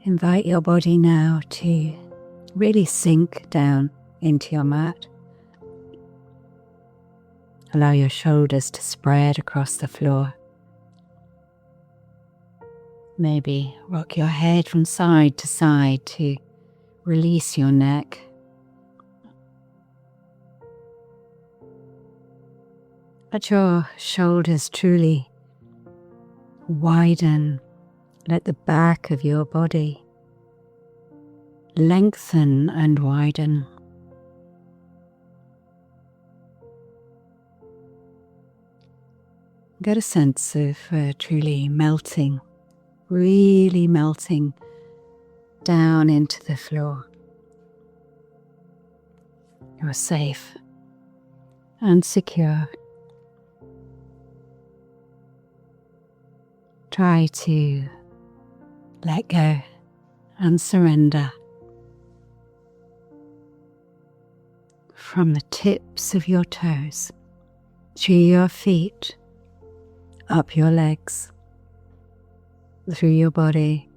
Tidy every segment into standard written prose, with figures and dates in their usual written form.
Invite your body now to really sink down into your mat. Allow your shoulders to spread across the floor. Maybe rock your head from side to side to release your neck. Let your shoulders truly widen. Let the back of your body lengthen and widen. Get a sense of truly melting, really melting down into the floor. You're safe and secure. Try to let go and surrender. From the tips of your toes to your feet, up your legs, through your body,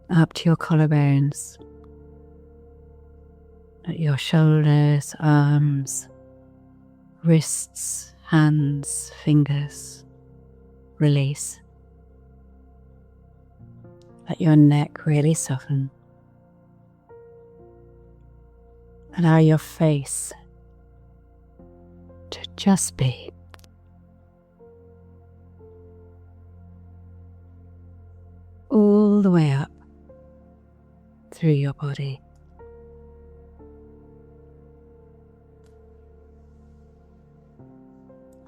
up to your collarbones, at your shoulders, arms, wrists, hands, fingers. Release. Let your neck really soften. Allow your face to just be. All the way up through your body.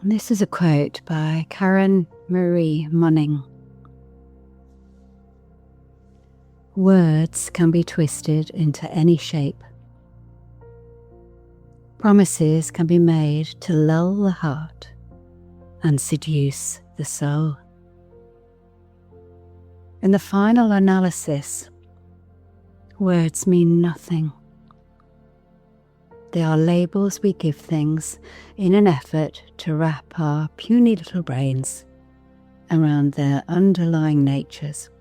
And this is a quote by Marie Moning. Words can be twisted into any shape. Promises can be made to lull the heart and seduce the soul. In the final analysis, words mean nothing. They are labels we give things in an effort to wrap our puny little brains around their underlying natures,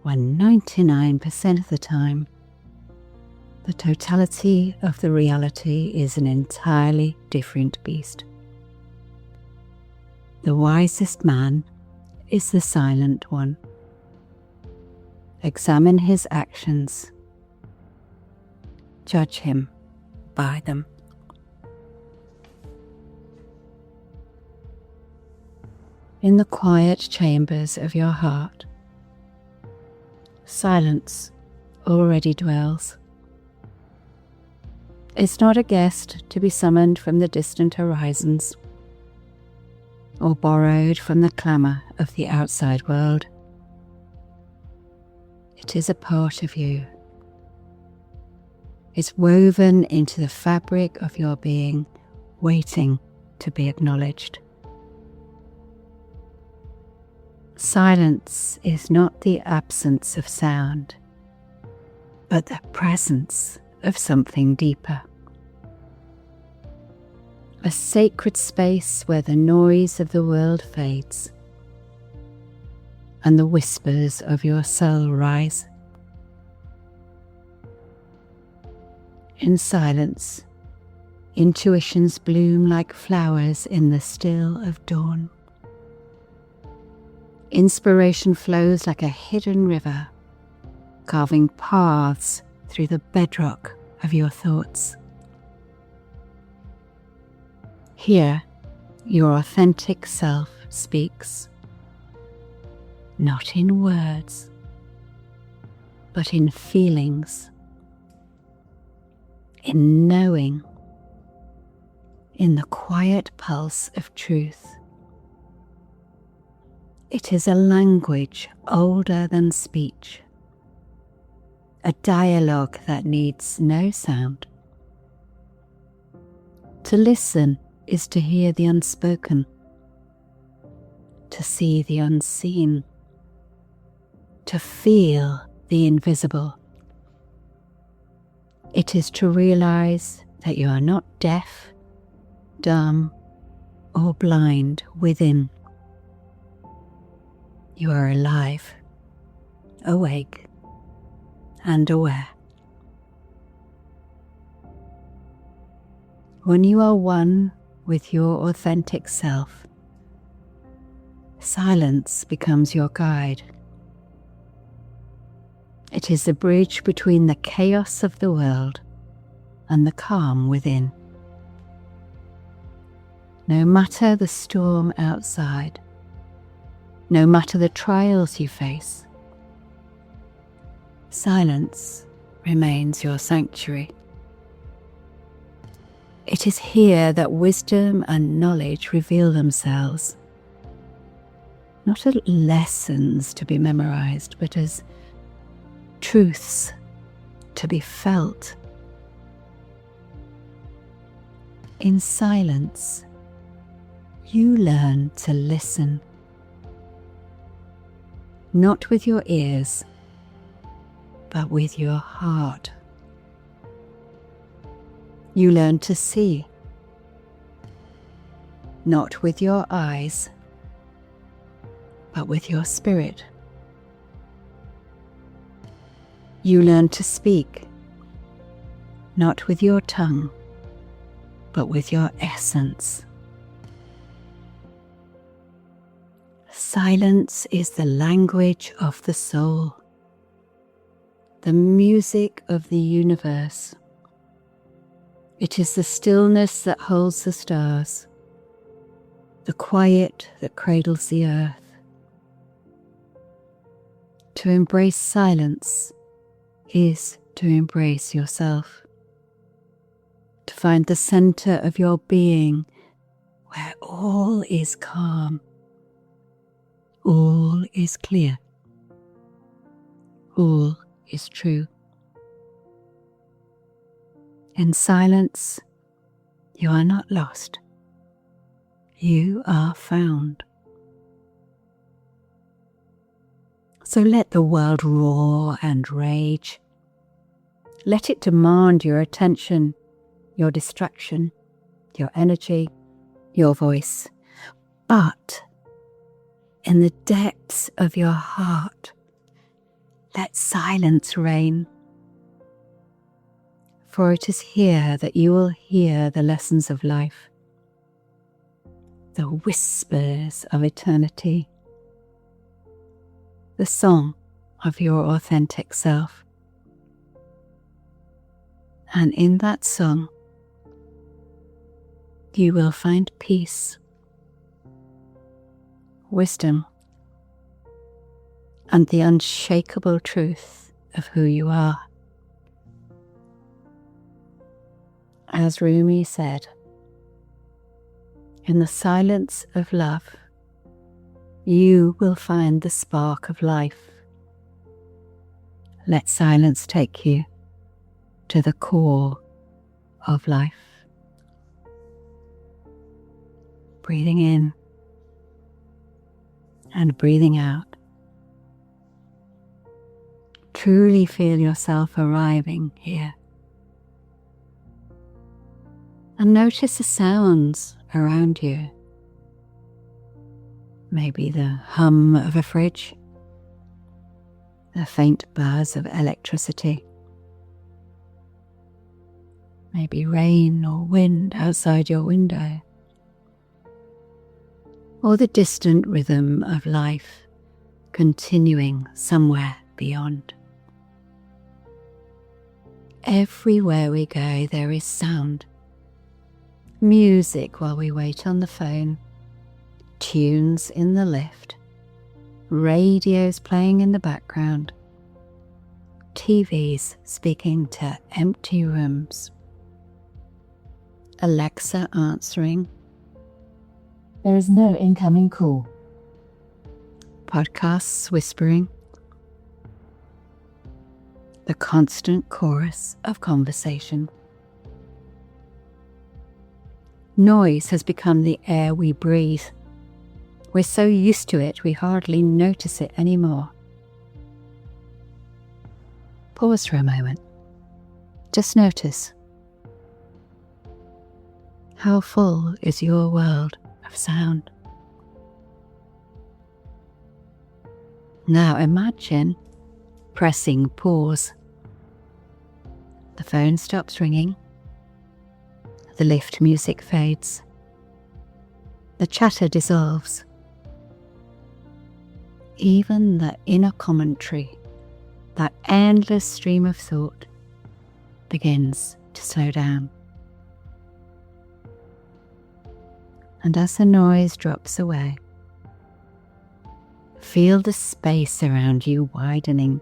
when 99% of the time, the totality of the reality is an entirely different beast. The wisest man is the silent one. Examine his actions. Judge him by them. In the quiet chambers of your heart, silence already dwells. It's not a guest to be summoned from the distant horizons or borrowed from the clamour of the outside world. It is a part of you. It's woven into the fabric of your being, waiting to be acknowledged. Silence is not the absence of sound, but the presence of something deeper. A sacred space where the noise of the world fades and the whispers of your soul rise. In silence, intuitions bloom like flowers in the still of dawn. Inspiration flows like a hidden river, carving paths through the bedrock of your thoughts. Here, your authentic self speaks, not in words, but in feelings, in knowing, in the quiet pulse of truth. It is a language older than speech, a dialogue that needs no sound. To listen is to hear the unspoken, to see the unseen, to feel the invisible. It is to realize that you are not deaf, dumb, or blind within. You are alive awake and aware. When you are one with your authentic self, silence becomes your guide. It is the bridge between the chaos of the world and the calm within. No matter the storm outside, no matter the trials you face, silence remains your sanctuary. It is here that wisdom and knowledge reveal themselves, not as lessons to be memorized, but as truths to be felt. In silence, you learn to listen, not with your ears, but with your heart. You learn to see, not with your eyes, but with your spirit. You learn to speak, not with your tongue, but with your essence. Silence is the language of the soul, the music of the universe. It is the stillness that holds the stars, the quiet that cradles the earth. To embrace silence is to embrace yourself, to find the center of your being where all is calm, all is clear, all is true. In silence, you are not lost. You are found. So let the world roar and rage. Let it demand your attention, your distraction, your energy, your voice. But in the depths of your heart, let silence reign. For it is here that you will hear the lessons of life, the whispers of eternity, the song of your authentic self. And in that song, you will find peace, wisdom, and the unshakable truth of who you are. As Rumi said, in the silence of love, you will find the spark of life. Let silence take you to the core of life. Breathing in and breathing out. Truly feel yourself arriving here. And notice the sounds around you. Maybe the hum of a fridge, the faint buzz of electricity, maybe rain or wind outside your window, or the distant rhythm of life continuing somewhere beyond. Everywhere we go, there is sound. Music while we wait on the phone, tunes in the lift, radios playing in the background, TVs speaking to empty rooms, Alexa answering, "There is no incoming call," podcasts whispering, the constant chorus of conversation. Noise has become the air we breathe. We're so used to it, we hardly notice it anymore. Pause for a moment. Just notice. How full is your world of sound? Now imagine pressing pause. The phone stops ringing. The lift music fades. The chatter dissolves. Even the inner commentary, that endless stream of thought, begins to slow down. And as the noise drops away, feel the space around you widening.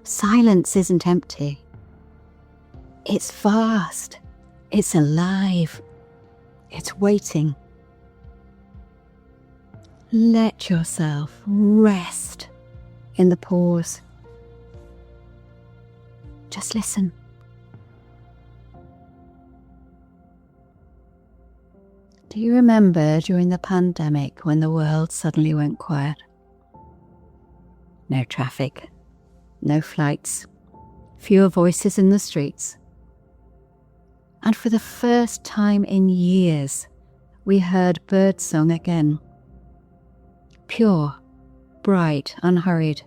Silence isn't empty. It's vast. It's alive. It's waiting. Let yourself rest in the pause. Just listen. Do you remember during the pandemic when the world suddenly went quiet? No traffic, no flights, fewer voices in the streets. And for the first time in years, we heard birdsong again. Pure, bright, unhurried.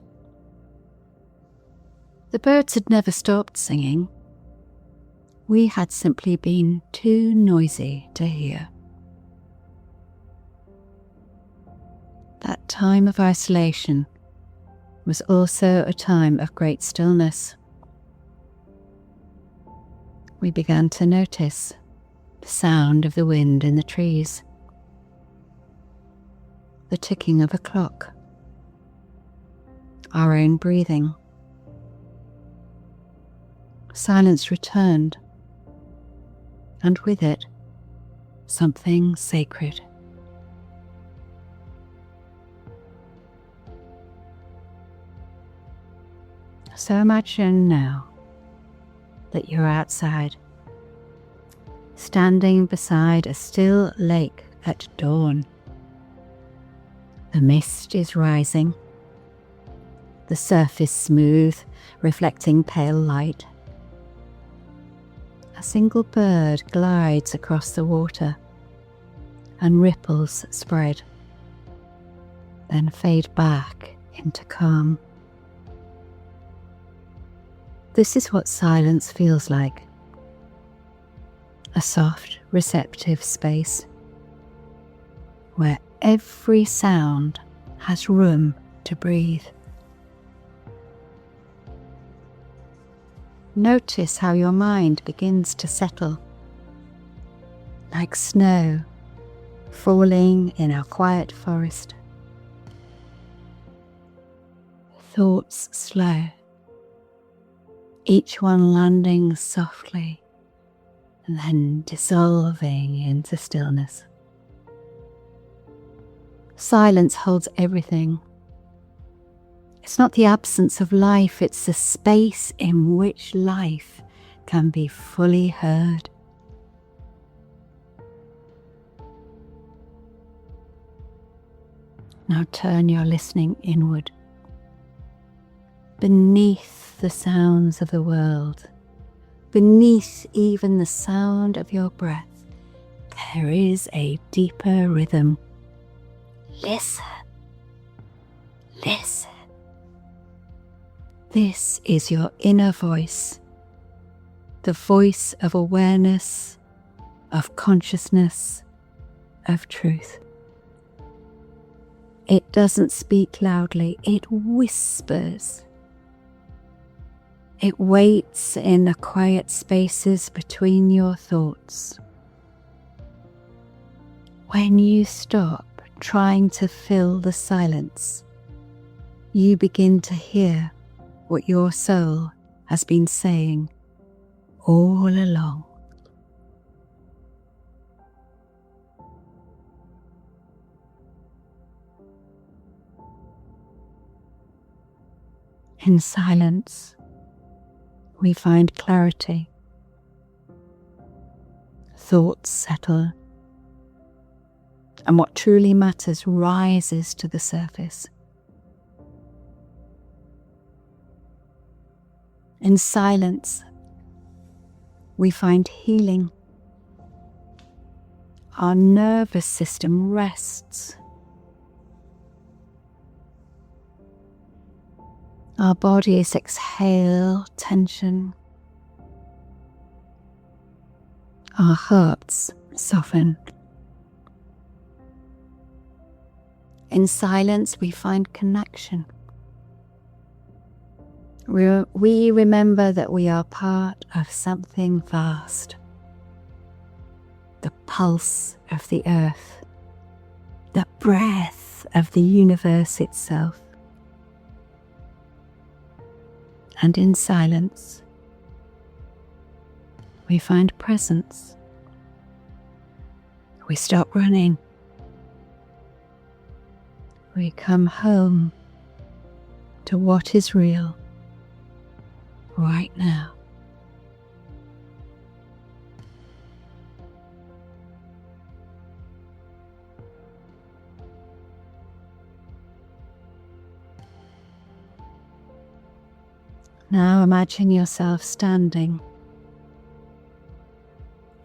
The birds had never stopped singing. We had simply been too noisy to hear. That time of isolation was also a time of great stillness. We began to notice the sound of the wind in the trees, the ticking of a clock, our own breathing. Silence returned, and with it, something sacred. So imagine now that you're outside, standing beside a still lake at dawn. The mist is rising, the surface smooth, reflecting pale light. A single bird glides across the water, and ripples spread, then fade back into calm. This is what silence feels like. A soft, receptive space where every sound has room to breathe. Notice how your mind begins to settle, like snow falling in a quiet forest. Thoughts slow, each one landing softly and then dissolving into stillness. Silence holds everything. It's not the absence of life, it's the space in which life can be fully heard. Now turn your listening inward, beneath the sounds of the world, beneath even the sound of your breath. There is a deeper rhythm. Listen. Listen. This is your inner voice, the voice of awareness, of consciousness, of truth. It doesn't speak loudly, it whispers. It waits in the quiet spaces between your thoughts. When you stop trying to fill the silence, you begin to hear what your soul has been saying all along. In silence, we find clarity. Thoughts settle, and what truly matters rises to the surface. In silence, we find healing. Our nervous system rests. Our bodies exhale tension. Our hearts soften. In silence, we find connection. We remember that we are part of something vast. The pulse of the earth, the breath of the universe itself. And in silence, we find presence. We stop running. We come home to what is real right now. Now imagine yourself standing,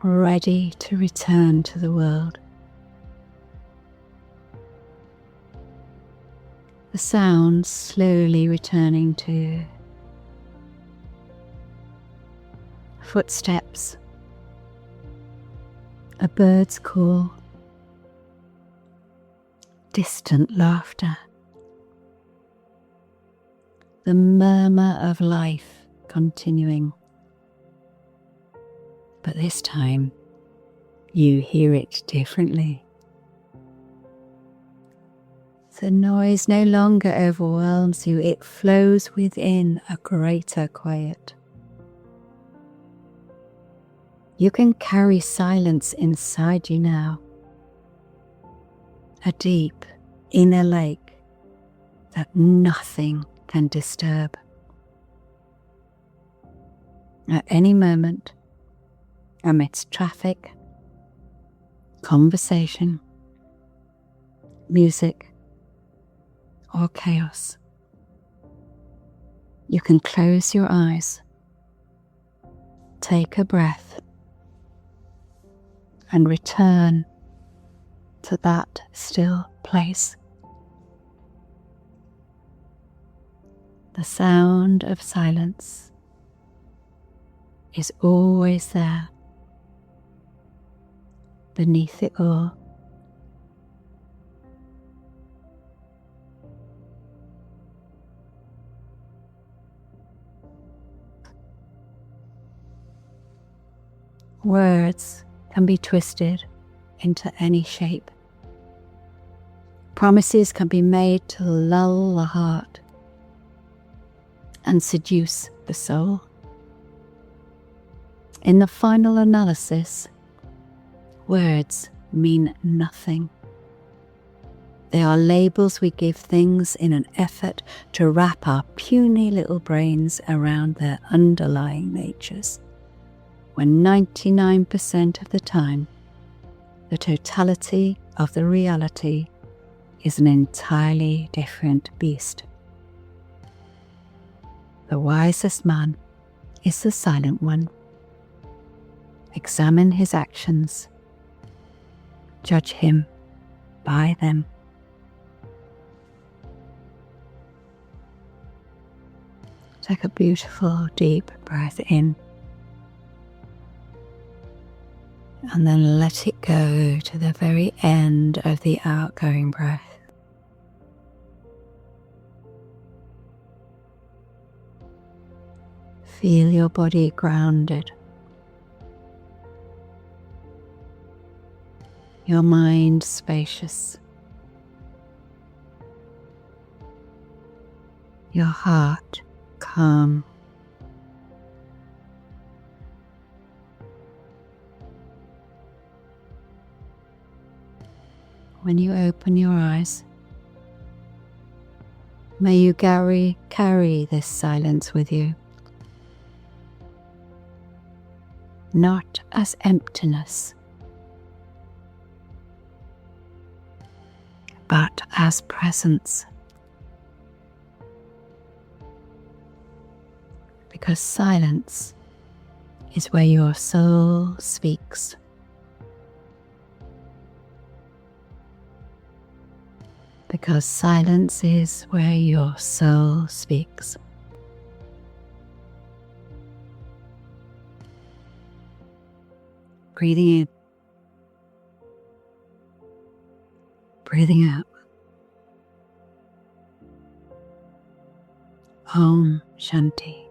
ready to return to the world. The sounds slowly returning to you. Footsteps, a bird's call, distant laughter, the murmur of life continuing. But this time, you hear it differently. The noise no longer overwhelms you, it flows within a greater quiet. You can carry silence inside you now, a deep inner lake that nothing can disturb. At any moment, amidst traffic, conversation, music, or chaos, you can close your eyes, take a breath, and return to that still place. The sound of silence is always there, beneath it all. Words can be twisted into any shape. Promises can be made to lull the heart and seduce the soul. In the final analysis, words mean nothing. They are labels we give things in an effort to wrap our puny little brains around their underlying natures, when 99% of the time, the totality of the reality is an entirely different beast. The wisest man is the silent one. Examine his actions. Judge him by them. Take a beautiful deep breath in. And then let it go to the very end of the outgoing breath. Feel your body grounded. Your mind spacious. Your heart calm. When you open your eyes, may you carry this silence with you, not as emptiness, but as presence. Because silence is where your soul speaks. because silence is where your soul speaks. Breathing in, breathing out. Om Shanti.